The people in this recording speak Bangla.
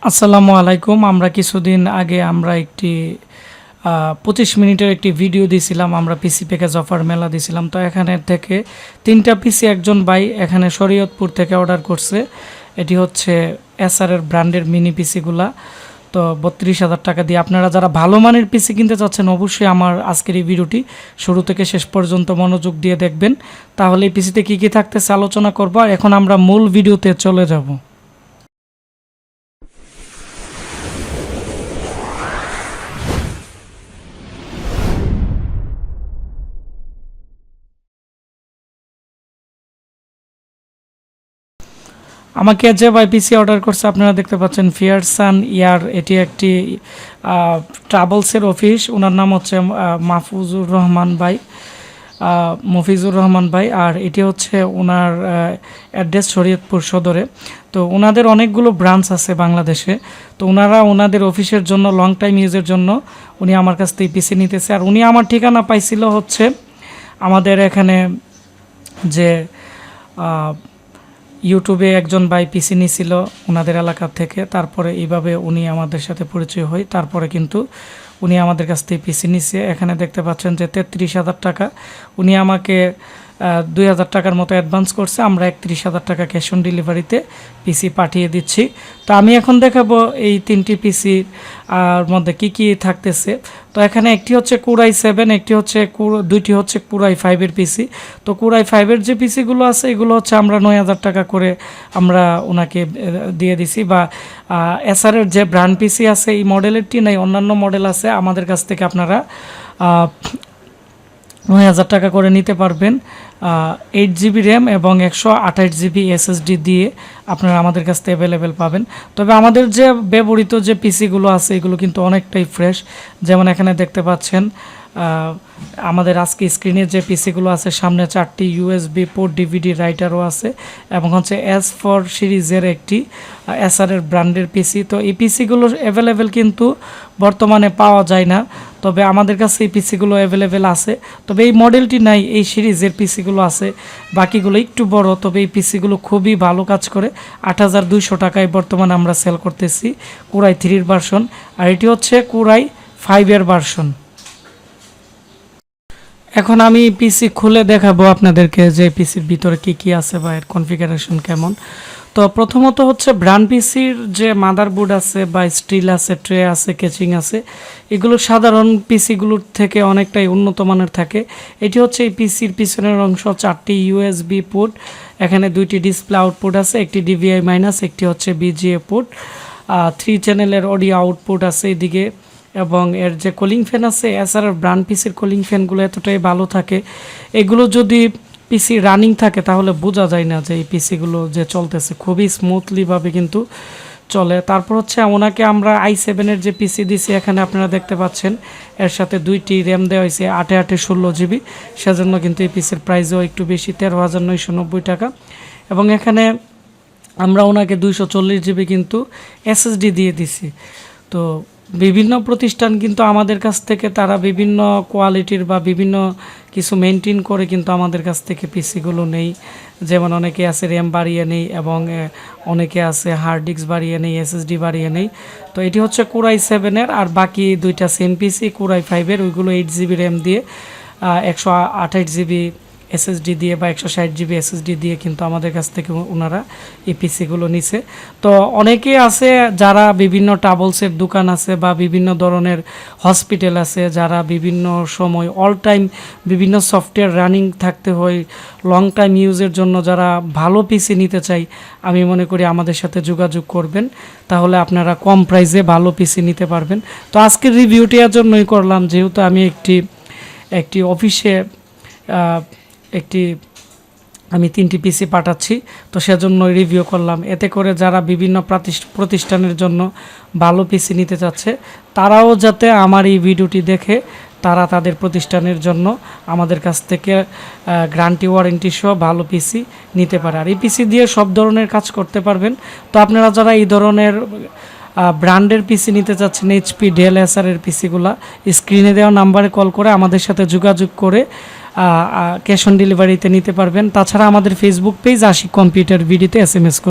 আসসালামু আলাইকুম। আমরা কিছুদিন আগে একটি ২৫ মিনিটের একটি ভিডিও দিয়েছিলাম। আমরা পিসি প্যাকেজ অফার মেলা দিয়েছিলাম। তো এখানে থেকে ৩টা পিসি একজন ভাই এখানে শরীয়তপুর থেকে অর্ডার করছে। এটি হচ্ছে এসআরের ব্র্যান্ডের মিনি পিসিগুলা। তো ৩২,০০০ টাকা দিয়ে আপনারা যারা ভালো মানের পিসি কিনতে চাচ্ছেন অবশ্যই আমার আজকের এই ভিডিওটি শুরু থেকে শেষ পর্যন্ত মনোযোগ দিয়ে দেখবেন। তাহলে এই পিসিতে কী কী থাকতেছে আলোচনা করব। আর এখন আমরা মূল ভিডিওতে চলে যাব। আমাকে যে পিসি অর্ডার করছে আপনারা দেখতে পাচ্ছেন ফিয়ারসান ইয়ার। এটি একটি ট্রাভেলসের অফিস। ওনার নাম হচ্ছে মাহফুজুর রহমান ভাই, মফিজুর রহমান ভাই। আর এটি হচ্ছে ওনার অ্যাড্রেস শরীয়তপুর সদরে। তো ওনাদের অনেকগুলো ব্রাঞ্চ আছে বাংলাদেশে। তো ওনারা ওনাদের অফিসের জন্য লং টাইম ইউজের জন্য উনি আমার কাছ থেকে পিসি নিতেছে। আর উনি আমার ঠিকানা পাইছিল হচ্ছে আমাদের এখানে যে ইউটিউবে একজন ভাই পিসি নিছিল ওনাদের এলাকা থেকে। তারপরে এইভাবে উনি আমাদের সাথে পরিচয় হয়। তারপরে কিন্তু উনি আমাদের কাছ থেকে পিসি নিছে। এখানে দেখতে পাচ্ছেন যে ৩৩,০০০ টাকা উনি আমাকে ২,০০০ টাকার মতো অ্যাডভান্স করছে। আমরা ৩১,০০০ টাকা ক্যাশ অন ডেলিভারিতে পিসি পাঠিয়ে দিচ্ছি। তো আমি এখন দেখাবো এই 3টি পিসির মধ্যে কি কি থাকতেছে। তো এখানে একটি হচ্ছে কোর i7, একটি হচ্ছে দুইটি হচ্ছে কোর i5-এর পিসি। তো কোর i5-এর যে পিসিগুলো আছে এগুলো হচ্ছে আমরা ৯,০০০ টাকা করে আমরা ওনাকে দিয়ে দিছি। বা এসআরের যে ব্র্যান্ড পিসি আছে এই মডেলেরটি নাই, অন্যান্য মডেল আছে, আমাদের কাছ থেকে আপনারা ৯,০০০ টাকা করে নিতে পারবেন। 8 GB র্যাম এবং 128 GB SSD দিয়ে আপনারা আমাদের কাছ থেকে অ্যাভেলেবেল পাবেন। তবে আমাদের যে ব্যবহৃত যে পিসিগুলো আছে এগুলো কিন্তু অনেকটাই ফ্রেশ। যেমন এখানে দেখতে পাচ্ছেন আমাদের আজকে স্ক্রিনে যে পিসিগুলো আছে সামনে 4টি USB পোর্ট, DVD রাইটারও আছে এবং হচ্ছে S4 সিরিজের একটি এসআরের ব্র্যান্ডের পিসি। তো এই পিসিগুলো অ্যাভেলেবেল কিন্তু বর্তমানে পাওয়া যায় না, তবে আমাদের কাছে এই পিসিগুলো অ্যাভেলেবেল আছে। তবে এই মডেলটি নাই, এই সিরিজের পিসিগুলো আছে, বাকিগুলো একটু বড়। তবে এই পিসিগুলো খুবই ভালো কাজ করে। ৮,২০০ টাকায় বর্তমানে আমরা সেল করতেছি কোর i3-এর ভার্সন। আর এটি হচ্ছে কোর i5-এর ভার্সন। এখন আমি পিসি খুলে দেখাবো আপনাদেরকে যে পিসির ভিতরে কি কি আছে বা এর কনফিগারেশন কেমন। তো প্রথমত হচ্ছে ব্র্যান্ড পিসির যে মাদারবোর্ড আছে বা স্টিল আছে, ট্রে আছে, কেচিং আছে, এগুলো সাধারণ পিসিগুলোর থেকে অনেকটাই উন্নত মানের থাকে। এটি হচ্ছে এই পিসির পিছনের অংশ, 4টি USB পোর্ট, এখানে 2টি ডিসপ্লে আউটপুট আছে, একটি DVI-, একটি হচ্ছে BGA পোর্ট, 3 চ্যানেলের অডিও আউটপুট আছে এদিকে। এবং এর যে কুলিং ফ্যান আছে, এসআরের ব্র্যান্ড পিসির কুলিং ফ্যানগুলো এতটাই ভালো থাকে, এগুলো যদি পিসি রানিং থাকে তাহলে বোঝা যায় না যে এই পিসিগুলো যে চলতেছে, খুবই স্মুথলিভাবে কিন্তু চলে। তারপর হচ্ছে ওনাকে আমরা i7-এর যে পিসি দিছি এখানে আপনারা দেখতে পাচ্ছেন এর সাথে 2টি র্যাম দেওয়া হয়েছে, 8 16 GB। সেজন্য কিন্তু এই পিসির প্রাইসও একটু বেশি, 13,990 টাকা। এবং এখানে আমরা ওনাকে 240 GB কিন্তু SSD দিয়ে দিছি। তো বিভিন্ন প্রতিষ্ঠান কিন্তু আমাদের কাছ থেকে তারা বিভিন্ন কোয়ালিটির বা বিভিন্ন কিছু মেনটেন করে কিন্তু আমাদের কাছ থেকে পিসিগুলো নেই। যেমন অনেকে আছে র্যাম বাড়িয়ে নেই এবং অনেকে আছে হার্ড ডিস্ক বাড়িয়ে নেই, SSD বাড়িয়ে নেই। তো এটি হচ্ছে কোর i7-এর। আর বাকি দুইটা সেম পিসি কোর i5-এর, ওইগুলো 8 GB র্যাম দিয়ে 128 GB SSD দিয়ে বা 160 GB SSD দিয়ে কিন্তু আমাদের কাছ থেকে ওনারা এই পিসিগুলো নিছে। তো অনেকে আছে যারা বিভিন্ন ট্রাভেলসের দোকান আছে বা বিভিন্ন ধরনের হসপিটাল আছে, যারা বিভিন্ন সময় অল টাইম বিভিন্ন সফটওয়্যার রানিং থাকতে হয়, লং টাইম ইউজের জন্য যারা ভালো পিসি নিতে চাই, আমি মনে করি আমাদের সাথে যোগাযোগ করবেন, তাহলে আপনারা কম প্রাইসে ভালো পিসি নিতে পারবেন। তো আজকের রিভিউটি এর জন্যই করলাম, যেহেতু আমি একটি অফিসে আমি 3টি পিসি পাঠাচ্ছি, তো সেজন্য রিভিউ করলাম। এতে করে যারা বিভিন্ন প্রতিষ্ঠানের জন্য ভালো পিসি নিতে চাচ্ছে তারাও যাতে আমার এই ভিডিওটি দেখে তারা তাদের প্রতিষ্ঠানের জন্য আমাদের কাছ থেকে গ্যারান্টি ওয়ারেন্টি সহ ভালো পিসি নিতে পারে। আর এই পিসি দিয়ে সব ধরনের কাজ করতে পারবেন। তো আপনারা যারা এই ধরনের ব্র্যান্ডের পিসি নিতে চাচ্ছেন, HP, ডেল, এসআরের পিসিগুলা, স্ক্রিনে দেওয়া নাম্বারে কল করে আমাদের সাথে যোগাযোগ করে ক্যাশ অন ডেলিভারিতে নিতে পারবেন। তাছাড়া আমাদের ফেসবুক পেজ আশিক কম্পিউটার ভিডিওতে SMS